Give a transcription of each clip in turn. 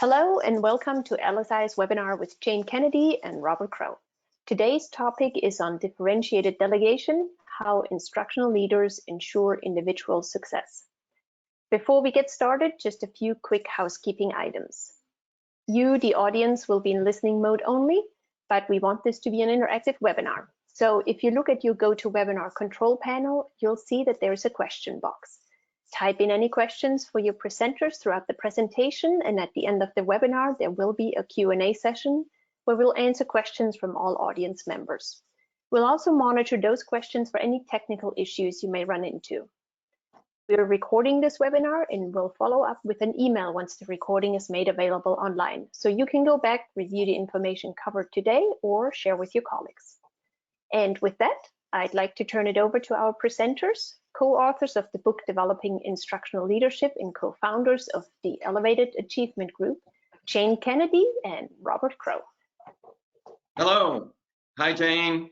Hello and welcome to LSI's webinar with Jane Kennedy and Robert Crow. Today's topic is on differentiated delegation, how instructional leaders ensure individual success. Before we get started, just a few quick housekeeping items. You, the audience, will be in listening mode only, but we want this to be an interactive webinar. So if you look at your GoToWebinar control panel, you'll see that there's a question box. Type in any questions for your presenters throughout the presentation, and at the end of the webinar, there will be a Q&A session where we'll answer questions from all audience members. We'll also monitor those questions for any technical issues you may run into. We're recording this webinar and we'll follow up with an email once the recording is made available online. So you can go back, review the information covered today, or share with your colleagues. And with that, I'd like to turn it over to our presenters, co-authors of the book Developing Instructional Leadership and co-founders of the Elevated Achievement Group, Jane Kennedy and Robert Crow. Hello. Hi, Jane.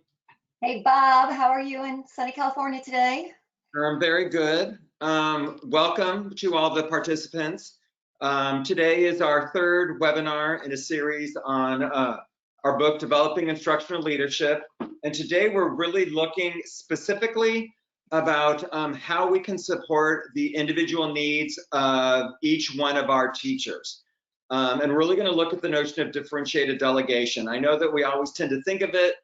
Hey, Bob. How are you in sunny California today? I'm very good. Welcome to all the participants. Today is our third webinar in a series on our book, Developing Instructional Leadership. And today we're really looking specifically about how we can support the individual needs of each one of our teachers. And we're really going to look at the notion of differentiated delegation. I know that we always tend to think of it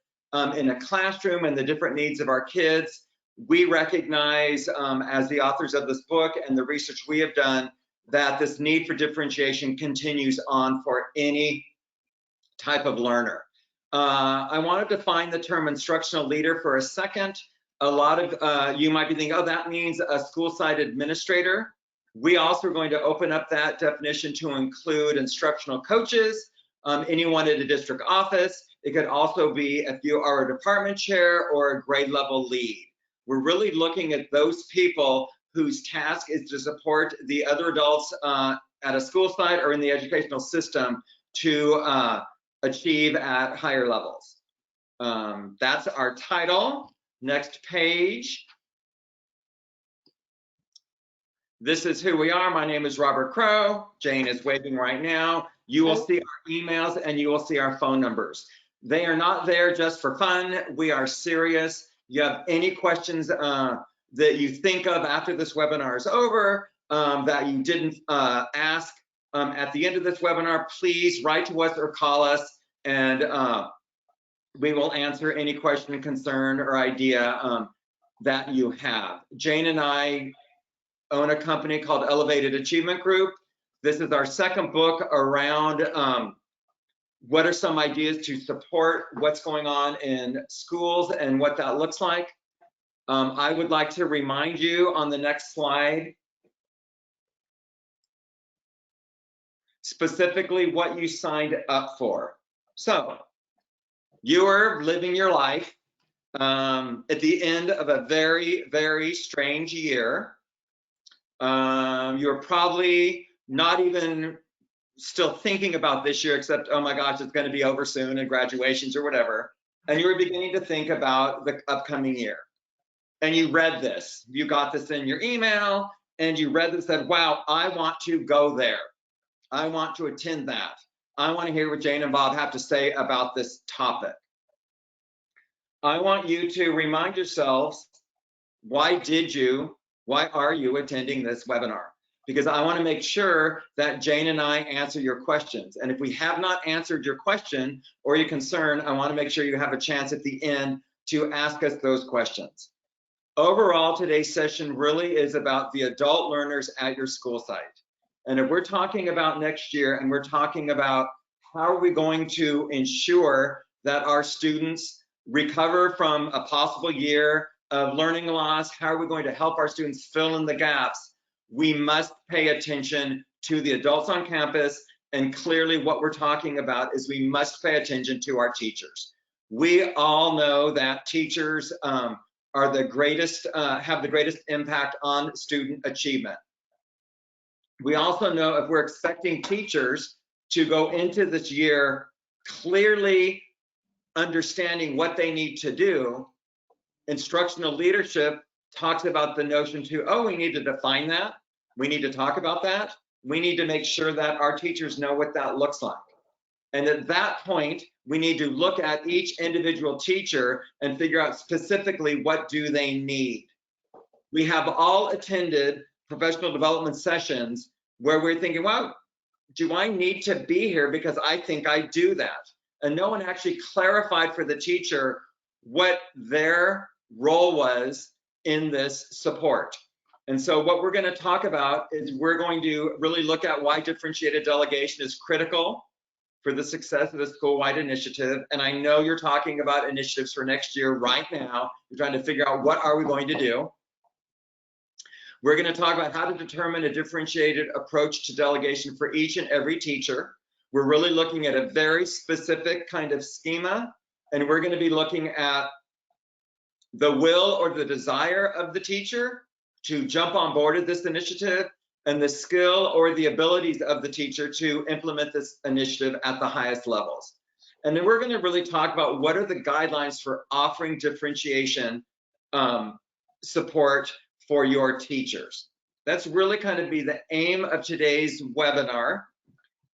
in a classroom and the different needs of our kids. We recognize as the authors of this book and the research we have done that this need for differentiation continues on for any type of learner. I want to define the term instructional leader for a second. A lot of you might be thinking, oh, that means a school site administrator. We also are going to open up that definition to include instructional coaches, anyone at a district office. It could also be if you are a department chair or a grade level lead. We're really looking at those people whose task is to support the other adults at a school site or in the educational system to achieve at higher levels. That's our title. Next page. This is who we are. My name is Robert Crow. Jane is waving right now. You will see our emails and you will see our phone numbers. They are not there just for fun. We are serious. You have any questions that you think of after this webinar is over that you didn't ask at the end of this webinar, please write to us or call us, and we will answer any question, concern, or idea that you have. Jane and I own a company called Elevated Achievement Group. This is our second book around what are some ideas to support what's going on in schools and what that looks like. I would like to remind you on the next slide specifically what you signed up for. So you are living your life at the end of a very, very strange year. You're probably not even still thinking about this year, except, oh my gosh, it's going to be over soon and graduations or whatever. And you're beginning to think about the upcoming year. And you read this. You got this in your email, and you read this and said, wow, I want to go there. I want to attend that. I want to hear what Jane and Bob have to say about this topic. I want you to remind yourselves, why are you attending this webinar? Because I want to make sure that Jane and I answer your questions. And if we have not answered your question or your concern, I want to make sure you have a chance at the end to ask us those questions. Overall, today's session really is about the adult learners at your school site. And if we're talking about next year and we're talking about how are we going to ensure that our students recover from a possible year of learning loss, how are we going to help our students fill in the gaps, we must pay attention to the adults on campus. And clearly what we're talking about is we must pay attention to our teachers. We all know that teachers are the greatest, have the greatest impact on student achievement. We also know if we're expecting teachers to go into this year clearly understanding what they need to do, instructional leadership talks about the notion to, oh, we need to define that. We need to talk about that. we need to make sure that our teachers know what that looks like. And at that point, we need to look at each individual teacher and figure out specifically what do they need. We have all attended professional development sessions where we're thinking, well, do I need to be here because I think I do that? And no one actually clarified for the teacher what their role was in this support. And so what we're going to talk about is we're going to really look at why differentiated delegation is critical for the success of the school-wide initiative. And I know you're talking about initiatives for next year right now. You're trying to figure out what are we going to do. We're going to talk about how to determine a differentiated approach to delegation for each and every teacher. We're really looking at a very specific kind of schema, and we're going to be looking at the will or the desire of the teacher to jump on board with this initiative, and the skill or the abilities of the teacher to implement this initiative at the highest levels. And then we're going to really talk about what are the guidelines for offering differentiation support for your teachers. That's really kind of be the aim of today's webinar.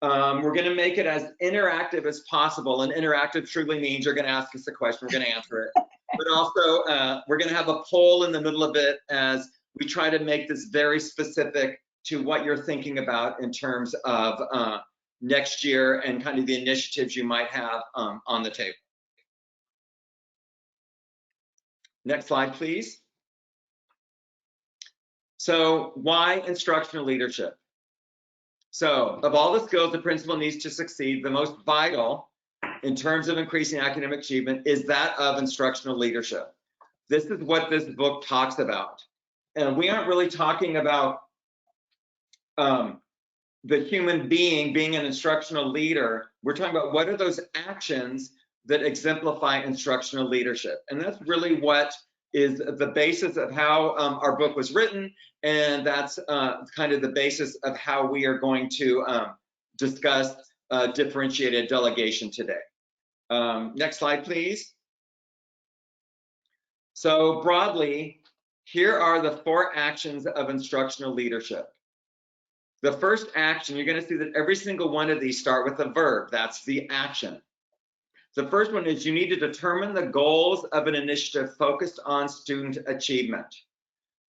We're going to make it as interactive as possible, and interactive truly means you're going to ask us a question, we're going to answer it. But also, we're going to have a poll in the middle of it as we try to make this very specific to what you're thinking about in terms of next year and kind of the initiatives you might have on the table. Next slide, please. So why instructional leadership? So of all the skills the principal needs to succeed, the most vital in terms of increasing academic achievement is that of instructional leadership. This is what this book talks about. And we aren't really talking about the human being an instructional leader. We're talking about what are those actions that exemplify instructional leadership. And that's really what is the basis of how our book was written. And that's kind of the basis of how we are going to discuss differentiated delegation today. Next slide, please. So broadly, here are the 4 actions of instructional leadership. The first action, you're going to see that every single one of these start with a verb. That's the action. The first one is you need to determine the goals of an initiative focused on student achievement.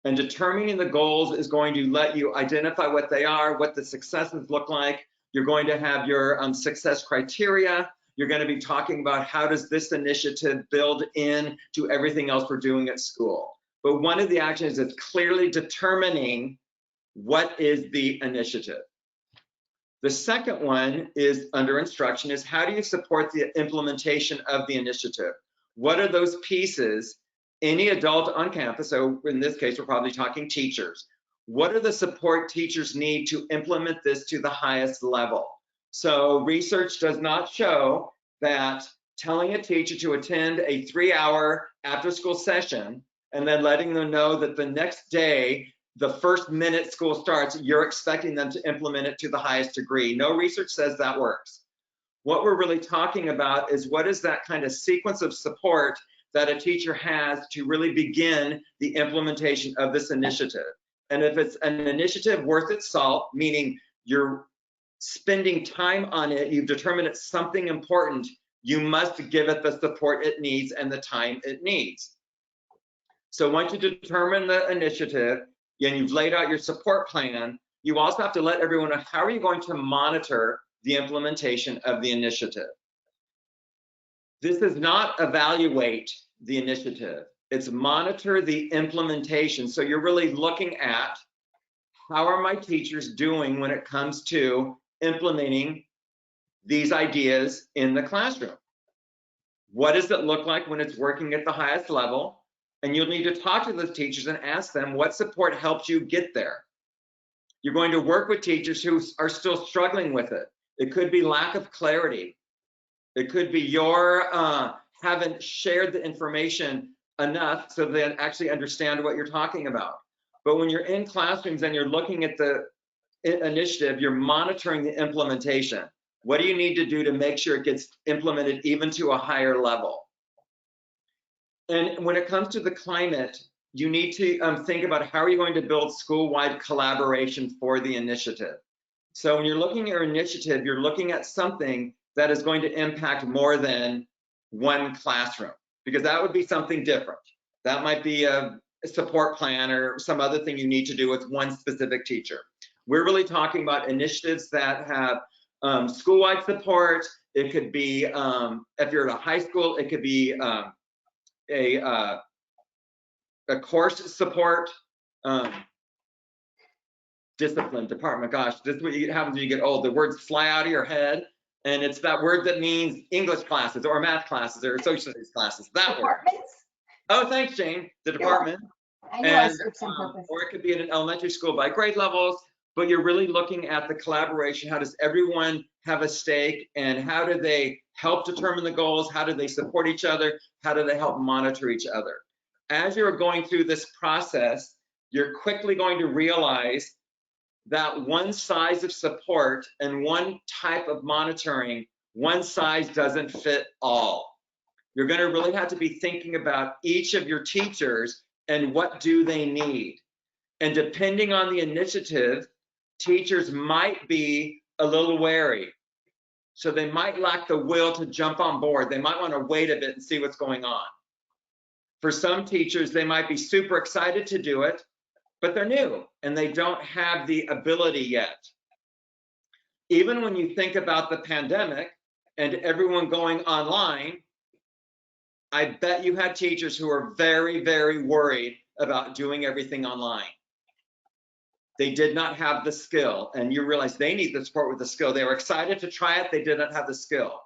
And determining the goals is going to let you identify what they are, what the successes look like. You're going to have your success criteria. You're going to be talking about how does this initiative build in to everything else we're doing at school. But one of the actions is clearly determining what is the initiative. The second one is under instruction is how do you support the implementation of the initiative? What are those pieces? Any adult on campus, so in this case, we're probably talking teachers. What are the support teachers need to implement this to the highest level? So research does not show that telling a teacher to attend a 3-hour after-school session and then letting them know that the next day, the first minute school starts, you're expecting them to implement it to the highest degree. No research says that works. What we're really talking about is what is that kind of sequence of support that a teacher has to really begin the implementation of this initiative. And if it's an initiative worth its salt, meaning you're spending time on it, you've determined it's something important, you must give it the support it needs and the time it needs. So once you determine the initiative and you've laid out your support plan, you also have to let everyone know how are you going to monitor the implementation of the initiative. This is not evaluate the initiative, it's monitor the implementation. So you're really looking at how are my teachers doing when it comes to implementing these ideas in the classroom? What does it look like when it's working at the highest level? And you'll need to talk to those teachers and ask them what support helped you get there. You're going to work with teachers who are still struggling with it. It could be lack of clarity. It could be your haven't shared the information enough so they actually understand what you're talking about. But when you're in classrooms and you're looking at the initiative, you're monitoring the implementation. What do you need to do to make sure it gets implemented even to a higher level? And when it comes to the climate, you need to think about how are you going to build school-wide collaboration for the initiative. So when you're looking at your initiative, you're looking at something that is going to impact more than one classroom, because that would be something different. That might be a support plan or some other thing you need to do with one specific teacher. We're really talking about initiatives that have school-wide support. It could be, if you're at a high school, it could be a course support, discipline, department. Gosh, this is what happens when you get old. The words fly out of your head, and it's that word that means English classes or math classes or social studies classes. That word. Oh, thanks, Jane. The department. I know I served some purpose. Or it could be in an elementary school by grade levels, but you're really looking at the collaboration. How does everyone have a stake, and how do they help determine the goals? How do they support each other? How do they help monitor each other? As you're going through this process, you're quickly going to realize that one size of support and one type of monitoring, one size doesn't fit all. You're going to really have to be thinking about each of your teachers and what do they need. And depending on the initiative, teachers might be a little wary. So they might lack the will to jump on board. They might want to wait a bit and see what's going on. For some teachers, they might be super excited to do it, but they're new and they don't have the ability yet. Even when you think about the pandemic and everyone going online, I bet you had teachers who are very, very worried about doing everything online. They did not have the skill, and you realize they need the support with the skill. They were excited to try it, they did not have the skill.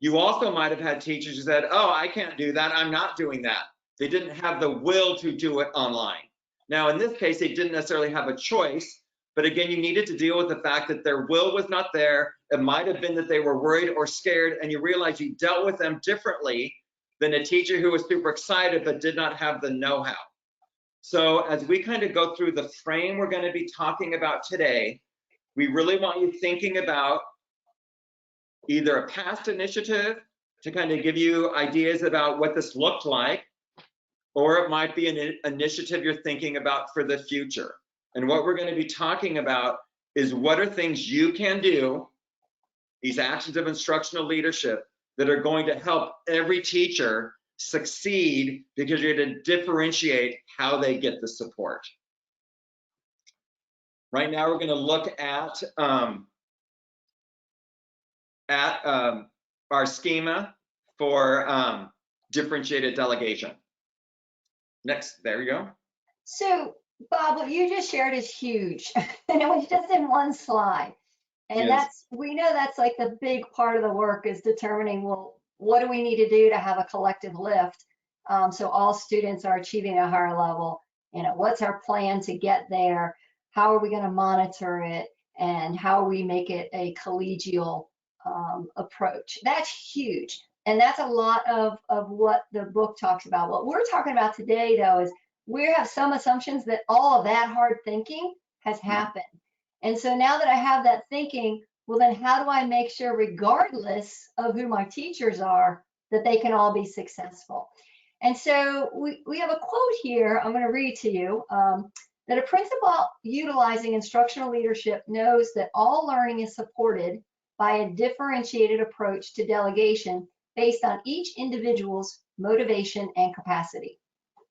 You also might have had teachers who said, oh, I can't do that, I'm not doing that. They didn't have the will to do it online. Now, in this case, they didn't necessarily have a choice, but again, you needed to deal with the fact that their will was not there. It might have been that they were worried or scared, and you realize you dealt with them differently than a teacher who was super excited but did not have the know-how. So as we kind of go through the frame we're going to be talking about today, we really want you thinking about either a past initiative to kind of give you ideas about what this looked like, or it might be an initiative you're thinking about for the future. And what we're going to be talking about is what are things you can do, these actions of instructional leadership, that are going to help every teacher succeed, because you're going to differentiate how they get the support. Right now, we're going to look at our schema for differentiated delegation. Next, there you go. So, Bob, what you just shared is huge, and it was just in one slide. And Yes. we know that's like the big part of the work, is determining, well, what do we need to do to have a collective lift, so all students are achieving a higher level? You know, what's our plan to get there? How are we going to monitor it? And how we make it a collegial approach? That's huge. And that's a lot of what the book talks about. What we're talking about today, though, is we have some assumptions that all of that hard thinking has happened. And so now that I have that thinking, well, then how do I make sure, regardless of who my teachers are, that they can all be successful? And so we have a quote here I'm going to read to you, that a principal utilizing instructional leadership knows that all learning is supported by a differentiated approach to delegation based on each individual's motivation and capacity.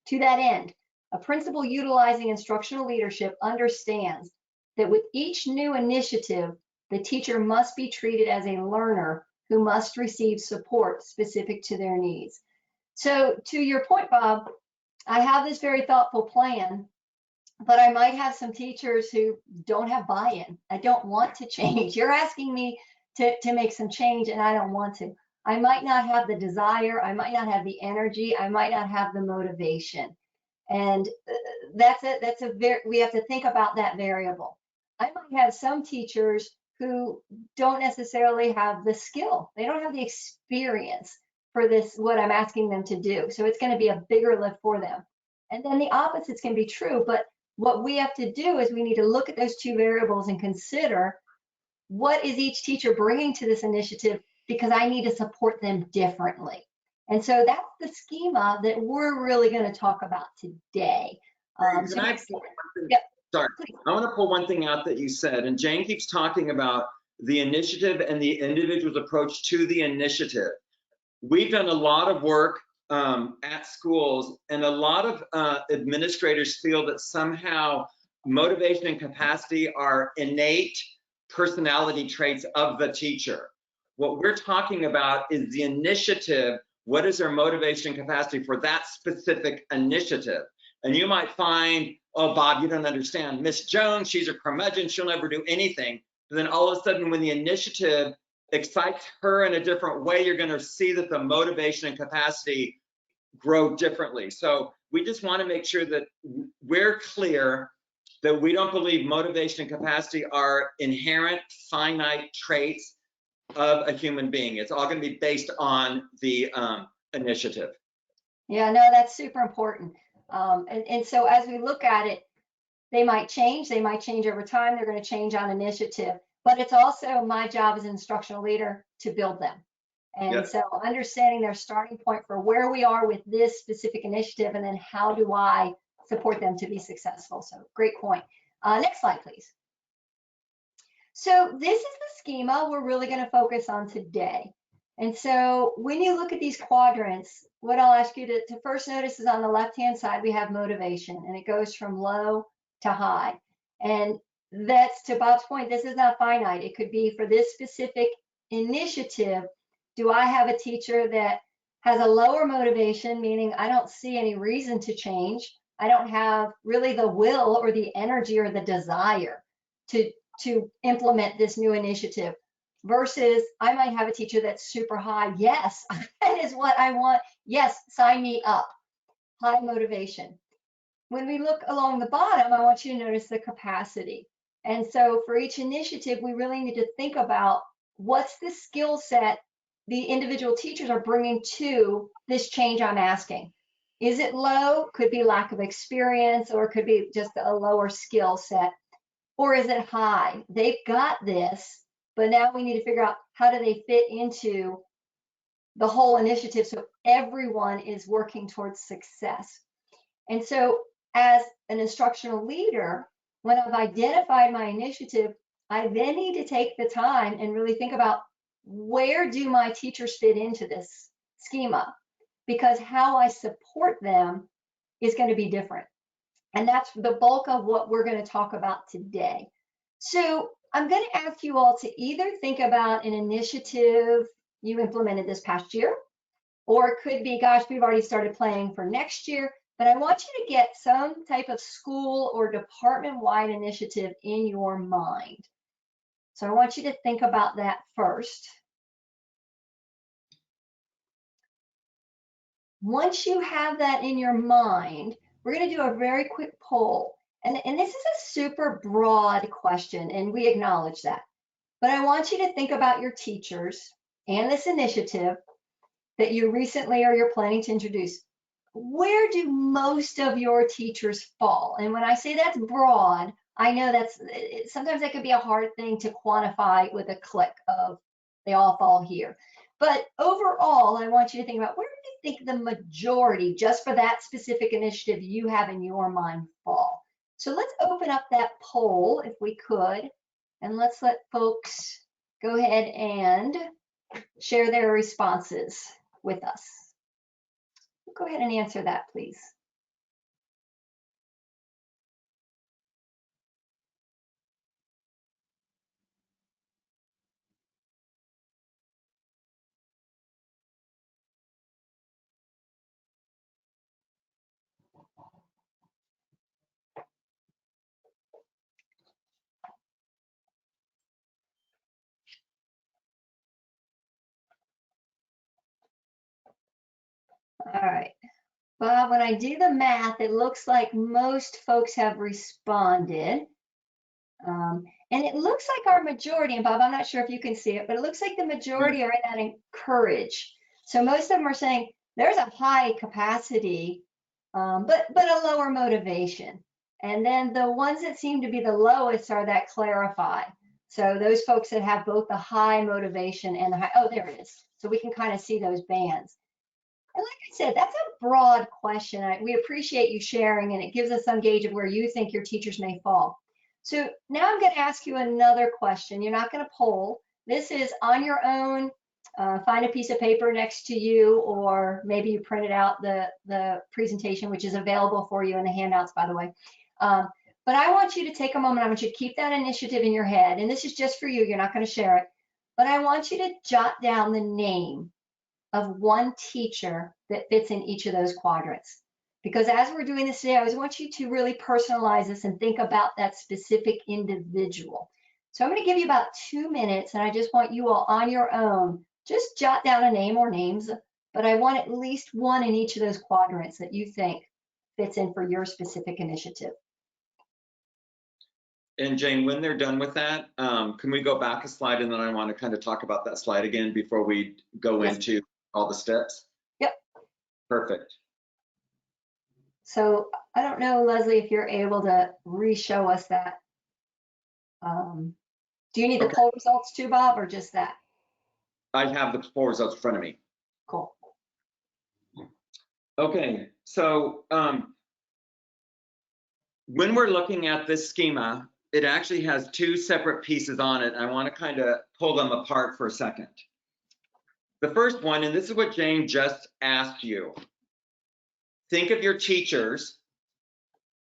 To that end, a principal utilizing instructional leadership understands that with each new initiative, the teacher must be treated as a learner who must receive support specific to their needs. So to your point, Bob, I have this very thoughtful plan, but I might have some teachers who don't have buy-in. I don't want to change. You're asking me to make some change, and I don't want to. I might not have the desire. I might not have the energy. I might not have the motivation. And we have to think about that variable. I might have some teachers who don't necessarily have the skill. They don't have the experience for this, what I'm asking them to do. So it's going to be a bigger lift for them. And then the opposites can be true. But what we have to do is we need to look at those two variables and consider, what is each teacher bringing to this initiative, because I need to support them differently. And so that's the schema that we're really going to talk about today. Sorry, I want to pull one thing out that you said, and Jane keeps talking about the initiative and the individual's approach to the initiative. We've done a lot of work at schools, and a lot of administrators feel that somehow motivation and capacity are innate personality traits of the teacher. What we're talking about is the initiative. What is their motivation and capacity for that specific initiative? And you might find, oh, Bob, you don't understand. Miss Jones, she's a curmudgeon, she'll never do anything. But then all of a sudden, when the initiative excites her in a different way, you're going to see that the motivation and capacity grow differently. So we just want to make sure that we're clear that we don't believe motivation and capacity are inherent finite traits of a human being. It's all going to be based on the initiative. Yeah, no, that's super important. And so as we look at it, they might change over time, they're going to change on initiative, but it's also my job as an instructional leader to build them. And Yes. So understanding their starting point for where we are with this specific initiative, and then how do I support them to be successful. So great point. Next slide, please. So this is the schema we're really going to focus on today. And so when you look at these quadrants, what I'll ask you to first notice is on the left-hand side, we have motivation, and it goes from low to high. And that's, to Bob's point, this is not finite. It could be for this specific initiative. Do I have a teacher that has a lower motivation, meaning I don't see any reason to change? I don't have really the will or the energy or the desire to implement this new initiative, versus I might have a teacher that's super high. Yes, that is what I want. Yes, sign me up. High motivation. When we look along the bottom, I want you to notice the capacity. And so for each initiative, we really need to think about what's the skill set the individual teachers are bringing to this change I'm asking. Is it low? Could be lack of experience, or it could be just a lower skill set. Or is it high? They've got this, but now we need to figure out how do they fit into the whole initiative so everyone is working towards success. And so as an instructional leader, when I've identified my initiative, I then need to take the time and really think about, where do my teachers fit into this schema? Because how I support them is going to be different. And that's the bulk of what we're going to talk about today. So I'm going to ask you all to either think about an initiative you implemented this past year, or it could be, gosh, we've already started planning for next year, but I want you to get some type of school or department-wide initiative in your mind. So I want you to think about that first. Once you have that in your mind, we're going to do a very quick poll. And this is a super broad question, and we acknowledge that. But I want you to think about your teachers and this initiative that you recently or you're planning to introduce. Where do most of your teachers fall? And when I say that's broad, I know sometimes that could be a hard thing to quantify with a click of they all fall here. But overall, I want you to think about, where do you think the majority, just for that specific initiative you have in your mind, fall? So let's open up that poll if we could, and let's let folks go ahead and share their responses with us. Go ahead and answer that, please. All right, Bob, when I do the math, it looks like most folks have responded. And it looks like our majority, and Bob, I'm not sure if you can see it, but it looks like the majority are in that encourage. So most of them are saying there's a high capacity, but a lower motivation. And then the ones that seem to be the lowest are that clarify. So those folks that have both the high motivation and the high, oh, there it is. So we can kind of see those bands. And like I said, that's a broad question. We appreciate you sharing, and it gives us some gauge of where you think your teachers may fall. So now I'm going to ask you another question. You're not going to poll. This is on your own. Find a piece of paper next to you, or maybe you printed out the presentation, which is available for you in the handouts, by the way. But I want you to take a moment. I want you to keep that initiative in your head. And this is just for you. You're not going to share it. But I want you to jot down the name of one teacher that fits in each of those quadrants. Because as we're doing this today, I always want you to really personalize this and think about that specific individual. So I'm going to give you about 2 minutes, and I just want you all on your own, just jot down a name or names, but I want at least one in each of those quadrants that you think fits in for your specific initiative. And Jane, when they're done with that, can we go back a slide, and then I want to kind of talk about that slide again before we go into all the steps? Yep. Perfect. So I don't know, Leslie, if you're able to re-show us that. Do you need the poll results too, Bob, or just that? I have the poll results in front of me. Cool. Okay, so when we're looking at this schema, it actually has 2 separate pieces on it. I want to kind of pull them apart for a second. The first one, and this is what Jane just asked you. Think of your teachers,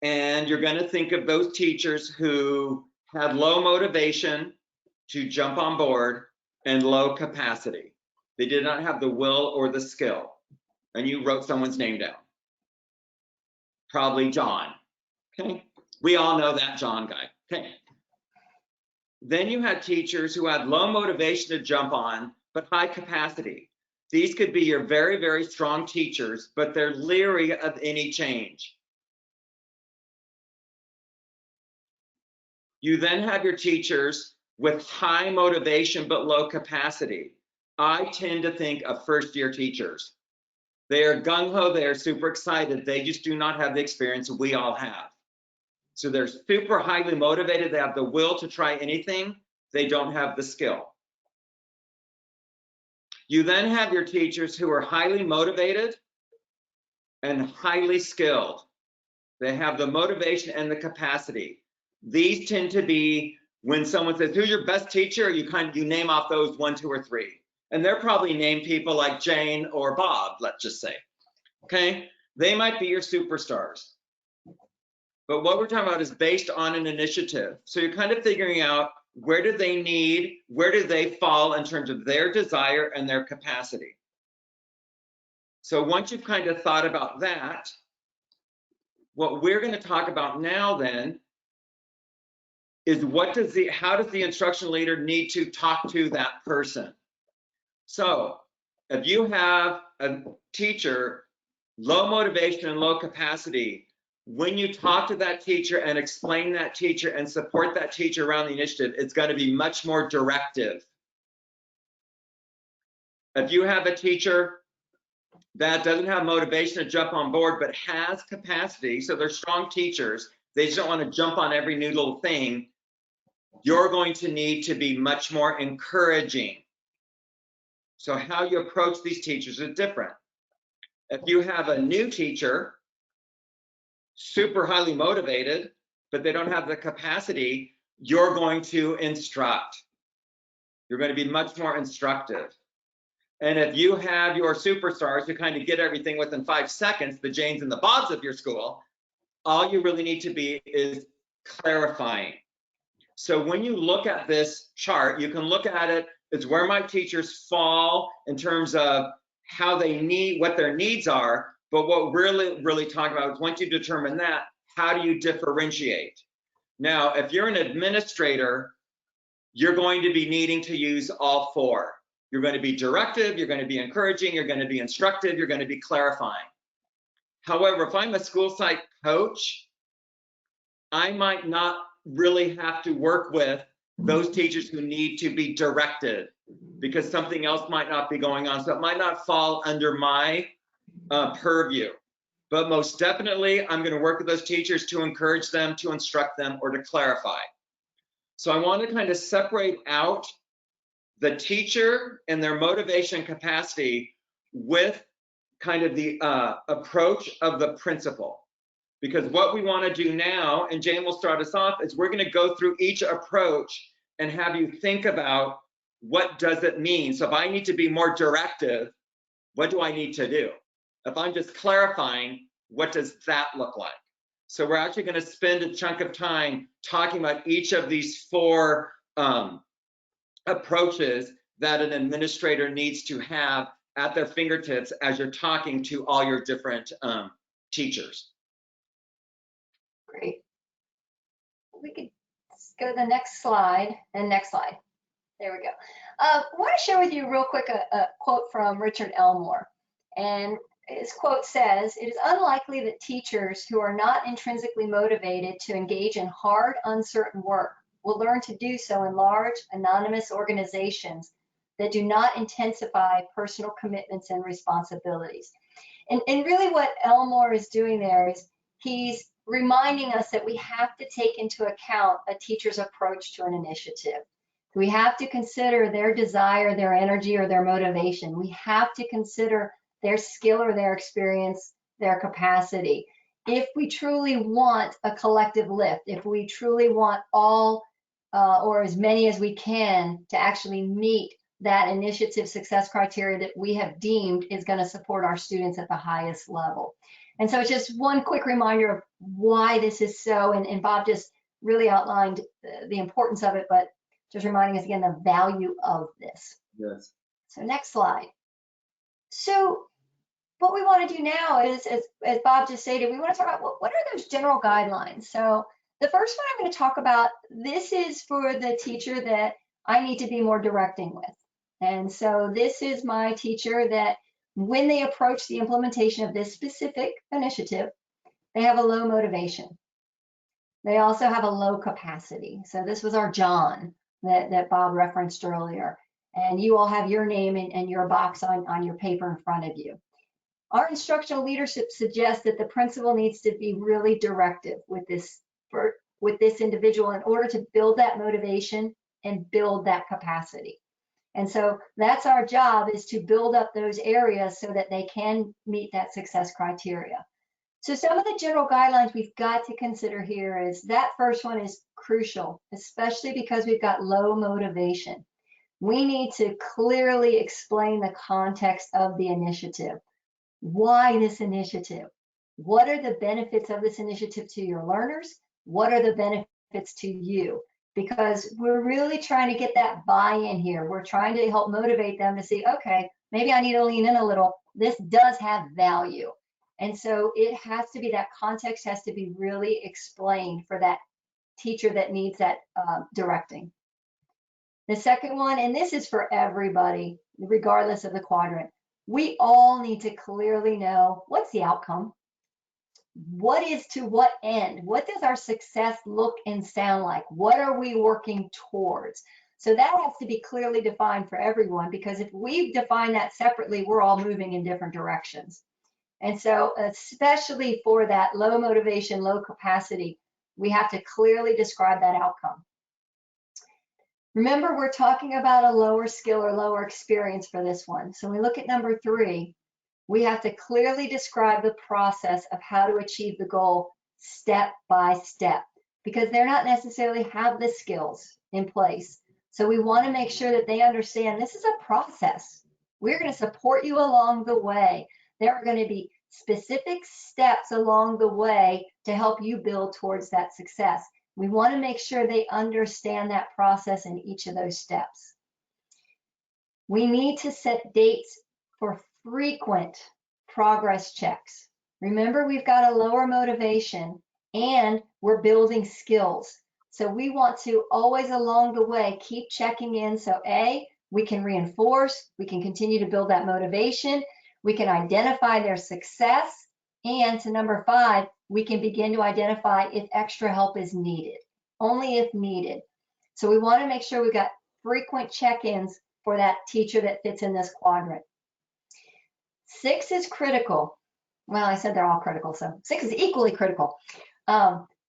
and you're going to think of those teachers who had low motivation to jump on board and low capacity. They did not have the will or the skill. And you wrote someone's name down. Probably John. Okay. We all know that John guy. Okay. Then you had teachers who had low motivation to jump on, but high capacity. These could be your very, very strong teachers, but they're leery of any change. You then have your teachers with high motivation, but low capacity. I tend to think of first-year teachers. They are gung-ho, they are super excited. They just do not have the experience we all have. So they're super highly motivated. They have the will to try anything. They don't have the skill. You then have your teachers who are highly motivated and highly skilled. They have the motivation and the capacity. These tend to be when someone says, who's your best teacher? You name off those 1, 2, or 3. And they're probably named people like Jane or Bob, let's just say. Okay? They might be your superstars. But what we're talking about is based on an initiative. So you're kind of figuring out where do they need, where do they fall in terms of their desire and their capacity. So once you've kind of thought about that, what we're going to talk about now then is how does the instructional leader need to talk to that person? So if you have a teacher, low motivation and low capacity, when you talk to that teacher and explain that teacher and support that teacher around the initiative, it's going to be much more directive. If you have a teacher that doesn't have motivation to jump on board but has capacity, so they're strong teachers, they just don't want to jump on every new little thing, you're going to need to be much more encouraging. So how you approach these teachers is different. If you have a new teacher, super highly motivated, but they don't have the capacity, you're going to instruct. You're going to be much more instructive. And if you have your superstars who kind of get everything within 5 seconds, the Janes and the Bobs of your school, all you really need to be is clarifying. So when you look at this chart, you can look at it as where my teachers fall in terms of how they need, what their needs are. But what we're really talking about is once you determine that, how do you differentiate? Now, if you're an administrator, you're going to be needing to use all 4. You're going to be directive, you're going to be encouraging, you're going to be instructive, you're going to be clarifying. However, if I'm a school site coach, I might not really have to work with those teachers who need to be directed because something else might not be going on. So it might not fall under my purview. But most definitely, I'm going to work with those teachers to encourage them, to instruct them, or to clarify. So I want to kind of separate out the teacher and their motivation capacity with kind of the approach of the principal. Because what we want to do now, and Jane will start us off, is we're going to go through each approach and have you think about what does it mean. So if I need to be more directive, what do I need to do? If I'm just clarifying, what does that look like? So we're actually going to spend a chunk of time talking about each of these 4 approaches that an administrator needs to have at their fingertips as you're talking to all your different teachers. Great. We could go to the next slide and next slide. There we go. I want to share with you real quick a quote from Richard Elmore. And his quote says, "It is unlikely that teachers who are not intrinsically motivated to engage in hard, uncertain work will learn to do so in large, anonymous organizations that do not intensify personal commitments and responsibilities." And really what Elmore is doing there is he's reminding us that we have to take into account a teacher's approach to an initiative. We have to consider their desire, their energy, or their motivation. We have to consider their skill or their experience, their capacity. If we truly want a collective lift, if we truly want all or as many as we can to actually meet that initiative success criteria that we have deemed is going to support our students at the highest level. And so it's just one quick reminder of why this is so, and Bob just really outlined the importance of it, but just reminding us again the value of this. Yes. So next slide. So what we want to do now is, as Bob just stated, we want to talk about what are those general guidelines. So the first one I'm going to talk about, this is for the teacher that I need to be more directing with. And so this is my teacher that when they approach the implementation of this specific initiative, they have a low motivation. They also have a low capacity. So this was our John that Bob referenced earlier. And you all have your name and your box on your paper in front of you. Our instructional leadership suggests that the principal needs to be really directive with this individual in order to build that motivation and build that capacity. And so that's our job, is to build up those areas so that they can meet that success criteria. So some of the general guidelines we've got to consider here is that first one is crucial, especially because we've got low motivation. We need to clearly explain the context of the initiative. Why this initiative? What are the benefits of this initiative to your learners? What are the benefits to you? Because we're really trying to get that buy-in here. We're trying to help motivate them to see, okay, maybe I need to lean in a little. This does have value. And so it has to be, that context has to be really explained for that teacher that needs that directing. The second one, and this is for everybody, regardless of the quadrant, we all need to clearly know what's the outcome. What is to what end? What does our success look and sound like? What are we working towards? So that has to be clearly defined for everyone, because if we define that separately, we're all moving in different directions. And so especially for that low motivation, low capacity, we have to clearly describe that outcome. Remember, we're talking about a lower skill or lower experience for this one. So when we look at number 3, we have to clearly describe the process of how to achieve the goal step by step, because they're not necessarily have the skills in place. So we want to make sure that they understand this is a process. We're going to support you along the way. There are going to be specific steps along the way to help you build towards that success. We want to make sure they understand that process in each of those steps. We need to set dates for frequent progress checks. Remember, we've got a lower motivation and we're building skills. So we want to always along the way keep checking in. So A, we can reinforce, we can continue to build that motivation, we can identify their success, and to number 5, we can begin to identify if extra help is needed, only if needed. So we want to make sure we've got frequent check-ins for that teacher that fits in this quadrant. 6 is critical. Well, I said they're all critical, so 6 is equally critical.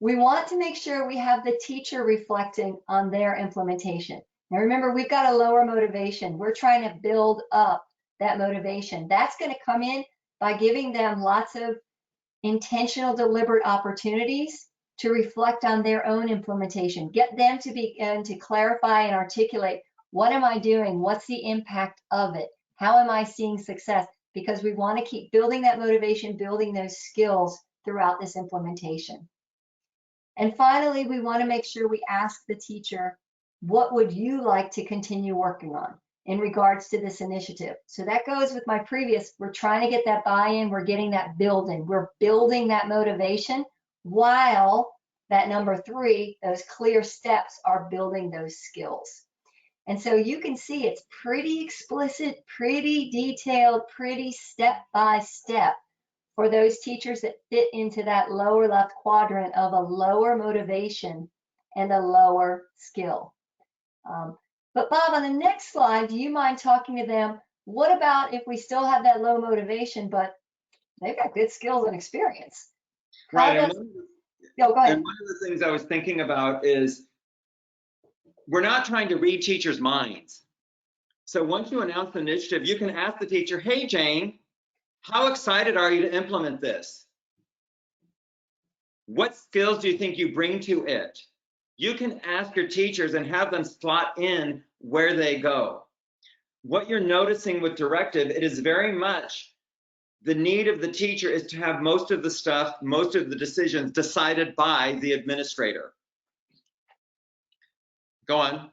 We want to make sure we have the teacher reflecting on their implementation. Now remember, we've got a lower motivation. We're trying to build up that motivation. That's going to come in by giving them lots of intentional, deliberate opportunities to reflect on their own implementation. Get them to begin to clarify and articulate, what am I doing? What's the impact of it? How am I seeing success? Because we want to keep building that motivation, building those skills throughout this implementation. And finally, we want to make sure we ask the teacher, what would you like to continue working on in regards to this initiative? So that goes with my previous, we're trying to get that buy-in, we're getting that building, we're building that motivation, while that number 3, those clear steps are building those skills. And so you can see it's pretty explicit, pretty detailed, pretty step by step for those teachers that fit into that lower left quadrant of a lower motivation and a lower skill. But Bob, on the next slide, do you mind talking to them? What about if we still have that low motivation, but they've got good skills and experience? Right. Go ahead. And one of the things I was thinking about is we're not trying to read teachers' minds. So once you announce the initiative, you can ask the teacher, hey, Jane, how excited are you to implement this? What skills do you think you bring to it? You can ask your teachers and have them slot in where they go. What you're noticing with directive, it is very much the need of the teacher is to have most of the stuff, most of the decisions decided by the administrator. Go on.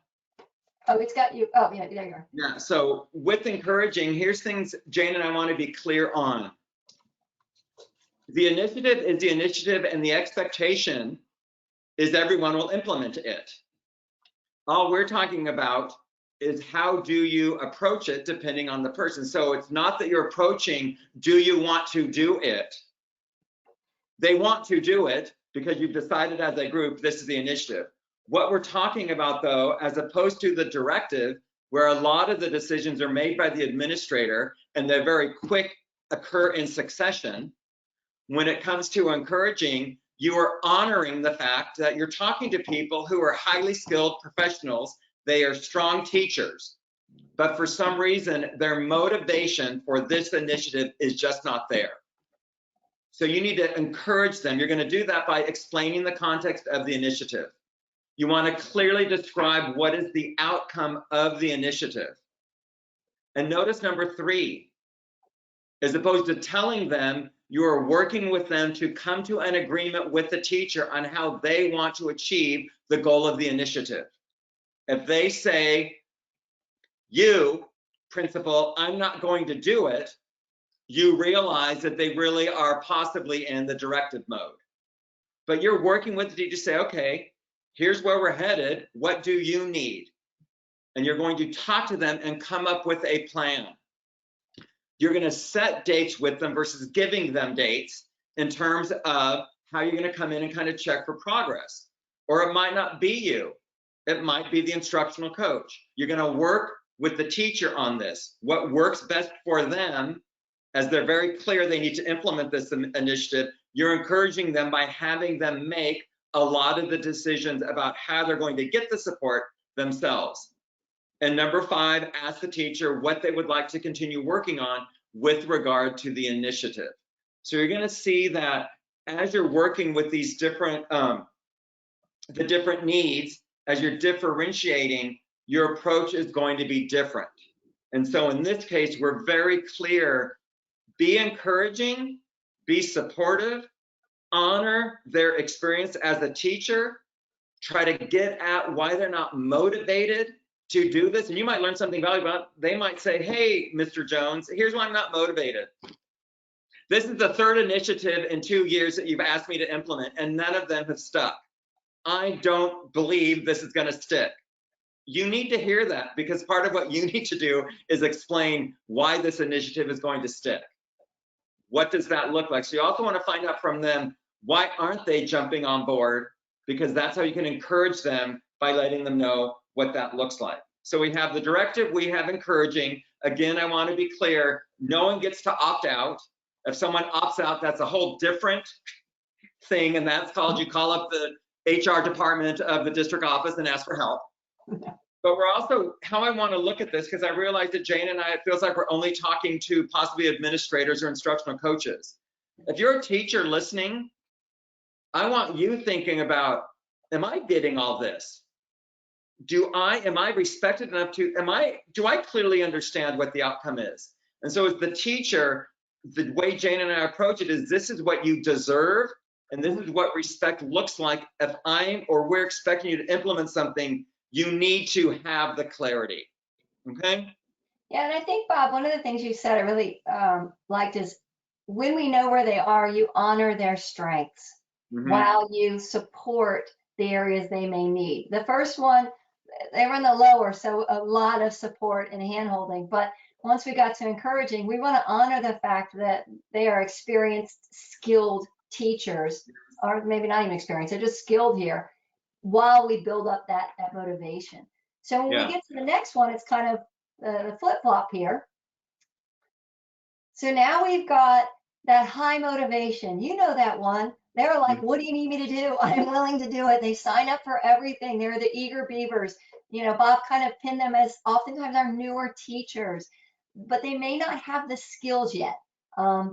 Oh, it's got you. Oh, yeah, there you are. Yeah, so with encouraging, here's things Jane and I want to be clear on. The initiative is the initiative, and the expectation is everyone will implement it. All we're talking about is how do you approach it depending on the person. So it's not that you're approaching, do you want to do it? They want to do it because you've decided as a group, this is the initiative. What we're talking about though, as opposed to the directive, where a lot of the decisions are made by the administrator and they're very quick, occur in succession, when it comes to encouraging, you are honoring the fact that you're talking to people who are highly skilled professionals. They are strong teachers, but for some reason, their motivation for this initiative is just not there. So you need to encourage them. You're going to do that by explaining the context of the initiative. You want to clearly describe what is the outcome of the initiative. And notice number 3, as opposed to telling them, you are working with them to come to an agreement with the teacher on how they want to achieve the goal of the initiative. If they say, you, principal, I'm not going to do it, you realize that they really are possibly in the directive mode. But you're working with the teacher to say, okay, here's where we're headed. What do you need? And you're going to talk to them and come up with a plan. You're going to set dates with them versus giving them dates in terms of how you're going to come in and kind of check for progress. Or it might not be you. It might be the instructional coach. You're going to work with the teacher on this. What works best for them, as they're very clear they need to implement this initiative, you're encouraging them by having them make a lot of the decisions about how they're going to get the support themselves. And number 5, ask the teacher what they would like to continue working on with regard to the initiative. So you're going to see that as you're working with these different, the different needs, as you're differentiating, your approach is going to be different. And so in this case, we're very clear, be encouraging, be supportive, honor their experience as a teacher, try to get at why they're not motivated to do this. And you might learn something valuable. They might say, hey, Mr. Jones, here's why I'm not motivated. This is the 3rd initiative in 2 years that you've asked me to implement, and none of them have stuck. I don't believe this is going to stick. You need to hear that, because part of what you need to do is explain why this initiative is going to stick. What does that look like? So you also want to find out from them, why aren't they jumping on board? Because that's how you can encourage them, by letting them know what that looks like. So we have the directive, we have encouraging. Again, I want to be clear, no one gets to opt out. If someone opts out, that's a whole different thing, and that's called, you call up the HR department of the district office and ask for help. But we're also, how I want to look at this, because I realize that Jane and I, it feels like we're only talking to possibly administrators or instructional coaches. If you're a teacher listening, I want you thinking about, am I getting all this? Am I respected enough to, do I clearly understand what the outcome is? And so as the teacher, the way Jane and I approach it is, this is what you deserve, and this is what respect looks like. If we're expecting you to implement something, you need to have the clarity, okay? Yeah, and I think, Bob, one of the things you said I really liked is, when we know where they are, you honor their strengths while you support the areas they may need. The first one, they were in the lower, so a lot of support and hand-holding. But once we got to encouraging, we want to honor the fact that they are experienced, skilled teachers, or maybe not even experienced, they're just skilled here, while we build up that motivation. So when we get to the next one, it's kind of the flip-flop here. So now we've got that high motivation. You know that one. They're like, what do you need me to do? I'm willing to do it. They sign up for everything. They're the eager beavers. You know, Bob kind of pinned them as oftentimes our newer teachers, but they may not have the skills yet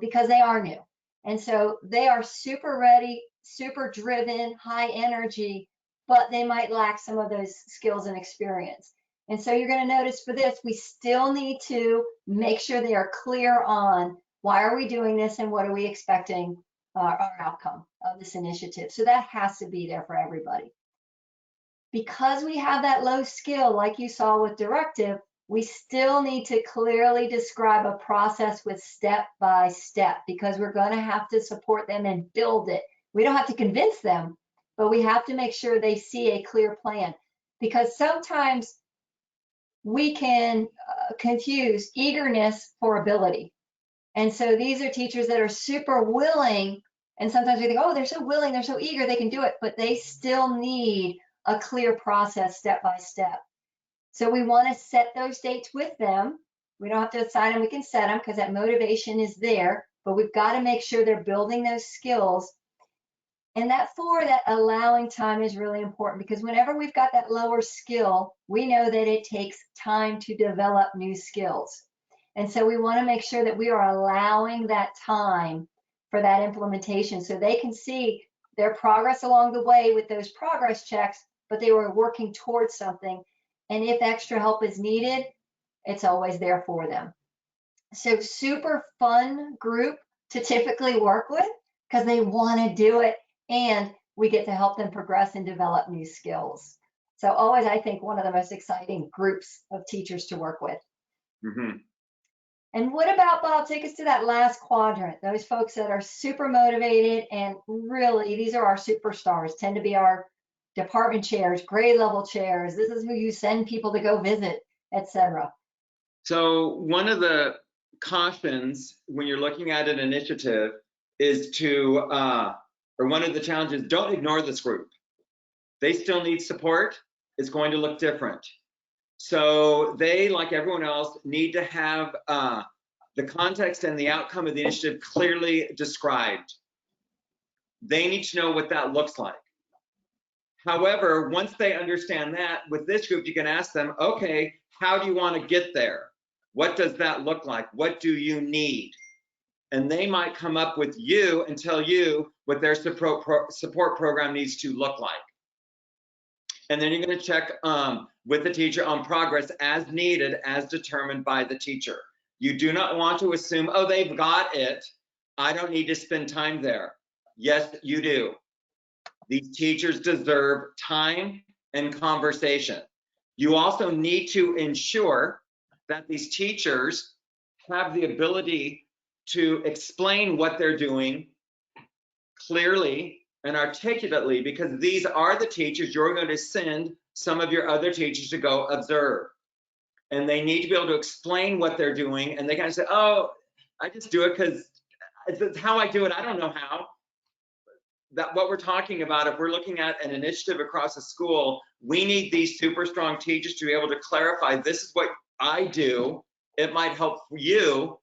because they are new. And so they are super ready, super driven, high energy, but they might lack some of those skills and experience. And so you're going to notice for this, we still need to make sure they are clear on why are we doing this and what are we expecting our outcome of this initiative. So that has to be there for everybody. Because we have that low skill, like you saw with directive, we still need to clearly describe a process with step by step, because we're going to have to support them and build it. We don't have to convince them, but we have to make sure they see a clear plan, because sometimes we can confuse eagerness for ability. And so these are teachers that are super willing, and sometimes we think, oh, they're so willing, they're so eager, they can do it, but they still need a clear process step by step. So we want to set those dates with them. We don't have to assign them, we can set them because that motivation is there, but we've got to make sure they're building those skills. And that allowing time is really important, because whenever we've got that lower skill, we know that it takes time to develop new skills. And so we want to make sure that we are allowing that time for that implementation, so they can see their progress along the way with those progress checks, but they were working towards something. And if extra help is needed, it's always there for them. So super fun group to typically work with, because they want to do it, and we get to help them progress and develop new skills. So always, I think, one of the most exciting groups of teachers to work with. And what about, Bob, take us to that last quadrant, those folks that are super motivated, and really, these are our superstars, tend to be our department chairs, grade level chairs. This is who you send people to go visit, etc. So one of the cautions when you're looking at an initiative is to, or one of the challenges, don't ignore this group. They still need support. It's going to look different. So they, like everyone else, need to have the context and the outcome of the initiative clearly described. They need to know what that looks like. However, once they understand that, with this group, you can ask them, okay, how do you want to get there? What does that look like? What do you need? And they might come up with you and tell you what their support program needs to look like. And then you're going to check with the teacher on progress as needed, as determined by the teacher. You do not want to assume, oh, they've got it, I don't need to spend time there. Yes, you do. These teachers deserve time and conversation. You also need to ensure that these teachers have the ability to explain what they're doing clearly and articulately, because these are the teachers you're going to send some of your other teachers to go observe. And they need to be able to explain what they're doing, and they kind of say, oh, I just do it because it's how I do it. I don't know how. That what we're talking about, if we're looking at an initiative across a school, we need these super strong teachers to be able to clarify, this is what I do. It might help you,